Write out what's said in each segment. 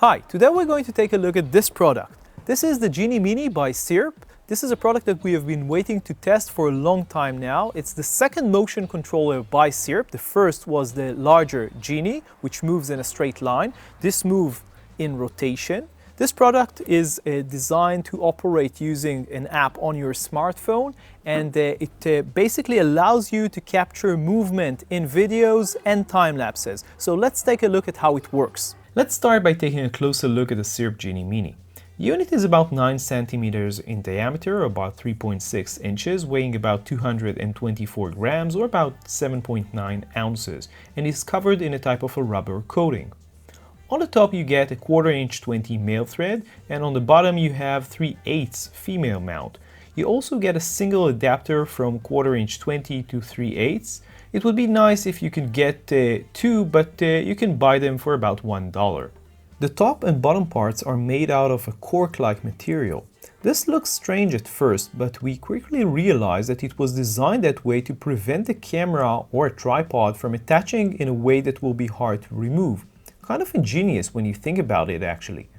Hi, today we're going to take a look at this product. This is the Genie Mini by Syrp. This is a product that we have been waiting to test for a long time now. It's the second motion controller by Syrp. The first was the larger Genie, which moves in a straight line. This moves in rotation. This product is designed to operate using an app on your smartphone, and it basically allows you to capture movement in videos and time lapses. So let's take a look at how it works. Let's start by taking a closer look at the Syrp Genie Mini. The unit is about 9 centimeters in diameter, about 3.6 inches, weighing about 224 grams or about 7.9 ounces, and is covered in a type of a rubber coating. On the top you get a 1/4 inch 20 male thread, and on the bottom you have 3/8 female mount. You also get a single adapter from 1/4 inch 20 to 3/8. It would be nice if you could get two, but you can buy them for about $1. The top and bottom parts are made out of a cork-like material. This looks strange at first, but we quickly realized that it was designed that way to prevent the camera or a tripod from attaching in a way that will be hard to remove. Kind of ingenious when you think about it, actually.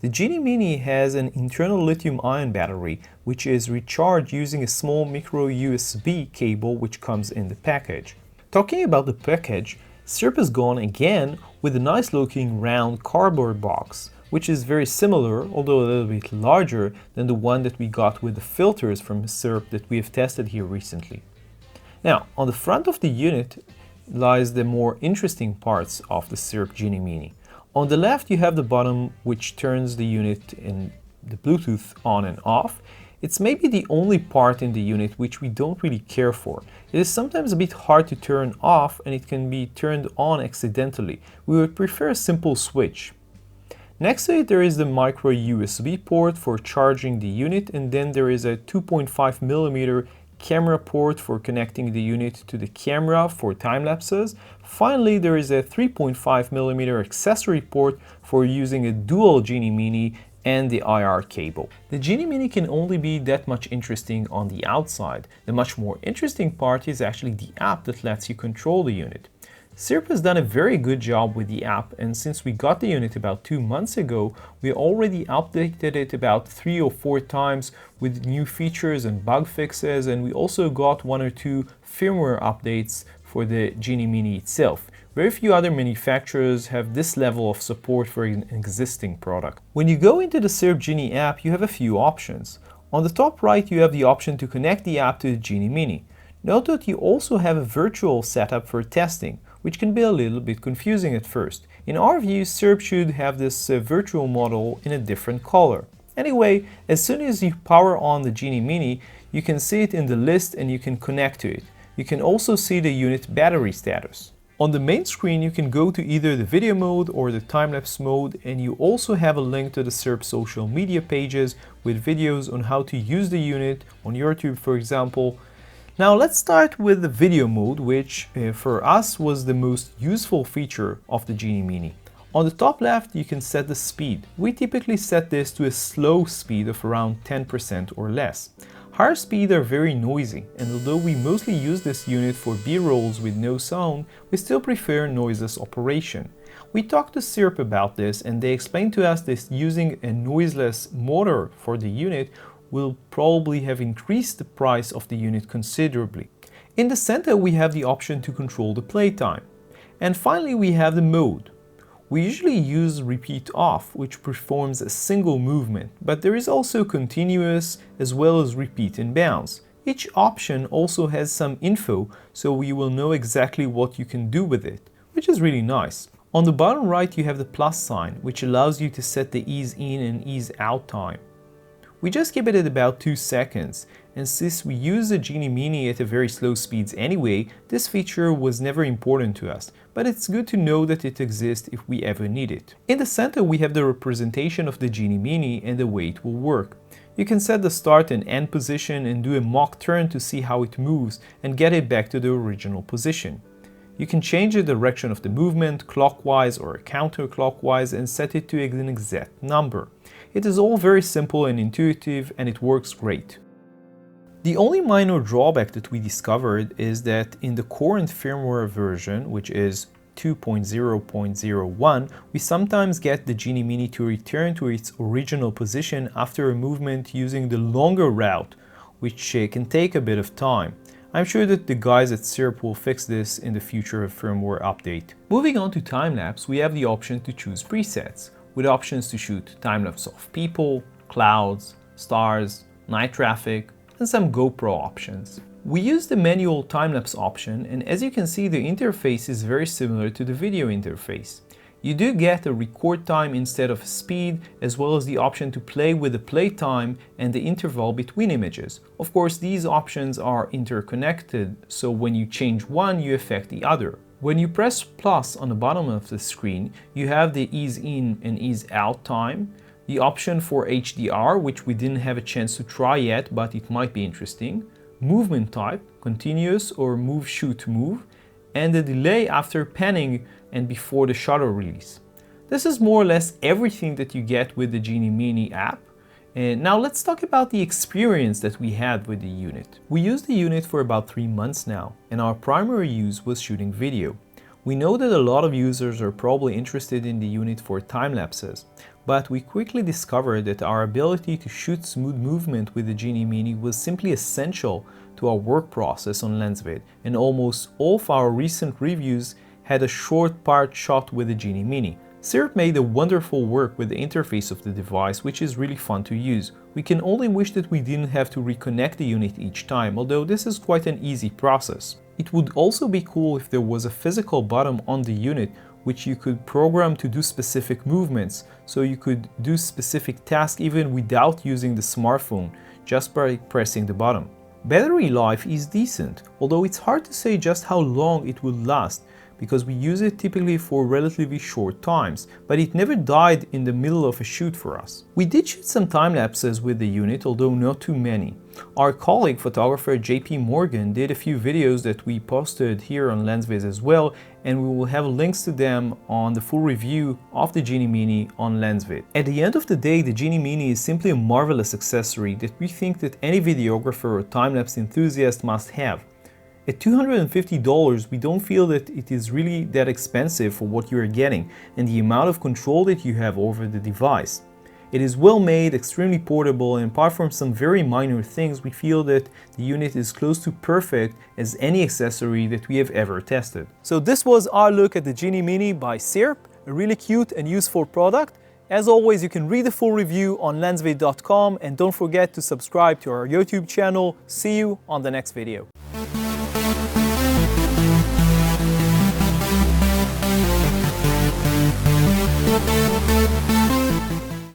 The Genie Mini has an internal lithium-ion battery, which is recharged using a small micro USB cable which comes in the package. Talking about the package, Syrp has gone again with a nice looking round cardboard box, which is very similar, although a little bit larger than the one that we got with the filters from Syrp that we have tested here recently. Now, on the front of the unit lies the more interesting parts of the Syrp Genie Mini. On the left you have the bottom, which turns the unit in the Bluetooth on and off. It's maybe the only part in the unit which we don't really care for. It is sometimes a bit hard to turn off, and it can be turned on accidentally. We would prefer a simple switch. Next to it there is the micro USB port for charging the unit, and then there is a 2.5mm camera port for connecting the unit to the camera for time lapses. Finally, there is a 3.5mm accessory port for using a dual Genie Mini and the IR cable. The Genie Mini can only be that much interesting on the outside. The much more interesting part is actually the app that lets you control the unit. Syrp has done a very good job with the app, and since we got the unit about 2 months ago, we already updated it about 3 or 4 times with new features and bug fixes, and we also got 1 or 2 firmware updates for the Genie Mini itself. Very few other manufacturers have this level of support for an existing product. When you go into the Syrp Genie app, you have a few options. On the top right, you have the option to connect the app to the Genie Mini. Note that you also have a virtual setup for testing, which can be a little bit confusing at first. In our view, Syrp should have this virtual model in a different color. Anyway, as soon as you power on the Genie Mini, you can see it in the list and you can connect to it. You can also see the unit battery status. On the main screen, you can go to either the video mode or the time-lapse mode, and you also have a link to the Syrp social media pages with videos on how to use the unit on YouTube, for example. Now let's start with the video mode, which for us was the most useful feature of the Genie Mini. On the top left you can set the speed. We typically set this to a slow speed of around 10% or less. Higher speeds are very noisy, and although we mostly use this unit for B-rolls with no sound, we still prefer noiseless operation. We talked to Syrp about this, and they explained to us that using a noiseless motor for the unit will probably have increased the price of the unit considerably. In the center we have the option to control the playtime. And finally we have the mode. We usually use repeat off, which performs a single movement, but there is also continuous as well as repeat and bounce. Each option also has some info, so we will know exactly what you can do with it, which is really nice. On the bottom right you have the plus sign, which allows you to set the ease in and ease out time. We just keep it at about 2 seconds, and since we use the Genie Mini at a very slow speeds anyway, this feature was never important to us, but it's good to know that it exists if we ever need it. In the center we have the representation of the Genie Mini and the way it will work. You can set the start and end position and do a mock turn to see how it moves and get it back to the original position. You can change the direction of the movement clockwise or counterclockwise and set it to an exact number. It is all very simple and intuitive, and it works great. The only minor drawback that we discovered is that in the current firmware version, which is 2.0.01, we sometimes get the Genie Mini to return to its original position after a movement using the longer route, which can take a bit of time. I'm sure that the guys at Syrp will fix this in the future firmware update. Moving on to time-lapse, we have the option to choose presets, with options to shoot time-lapse of people, clouds, stars, night traffic, and some GoPro options. We use the manual time-lapse option, and as you can see, the interface is very similar to the video interface. You do get a record time instead of speed, as well as the option to play with the play time and the interval between images. Of course, these options are interconnected, so when you change one, you affect the other. When you press plus on the bottom of the screen, you have the ease in and ease out time, the option for HDR, which we didn't have a chance to try yet, but it might be interesting, movement type, continuous or move shoot move, and the delay after panning and before the shutter release. This is more or less everything that you get with the Genie Mini app. And now let's talk about the experience that we had with the unit. We used the unit for about 3 months now, and our primary use was shooting video. We know that a lot of users are probably interested in the unit for time lapses, but we quickly discovered that our ability to shoot smooth movement with the Genie Mini was simply essential to our work process on LensVid, and almost all of our recent reviews had a short part shot with the Genie Mini. Syrp made a wonderful work with the interface of the device, which is really fun to use. We can only wish that we didn't have to reconnect the unit each time, although this is quite an easy process. It would also be cool if there was a physical button on the unit which you could program to do specific movements, so you could do specific tasks even without using the smartphone, just by pressing the button. Battery life is decent, although it's hard to say just how long it will last, because we use it typically for relatively short times, but it never died in the middle of a shoot for us. We did shoot some time lapses with the unit, although not too many. Our colleague photographer JP Morgan did a few videos that we posted here on LensVid as well, and we will have links to them on the full review of the Genie Mini on LensVid. At the end of the day, the Genie Mini is simply a marvelous accessory that we think that any videographer or time-lapse enthusiast must have. At $250, we don't feel that it is really that expensive for what you are getting and the amount of control that you have over the device. It is well made, extremely portable, and apart from some very minor things, we feel that the unit is close to perfect as any accessory that we have ever tested. So this was our look at the Genie Mini by Syrp, a really cute and useful product. As always, you can read the full review on lensvid.com, and don't forget to subscribe to our YouTube channel. See you on the next video. Thank you.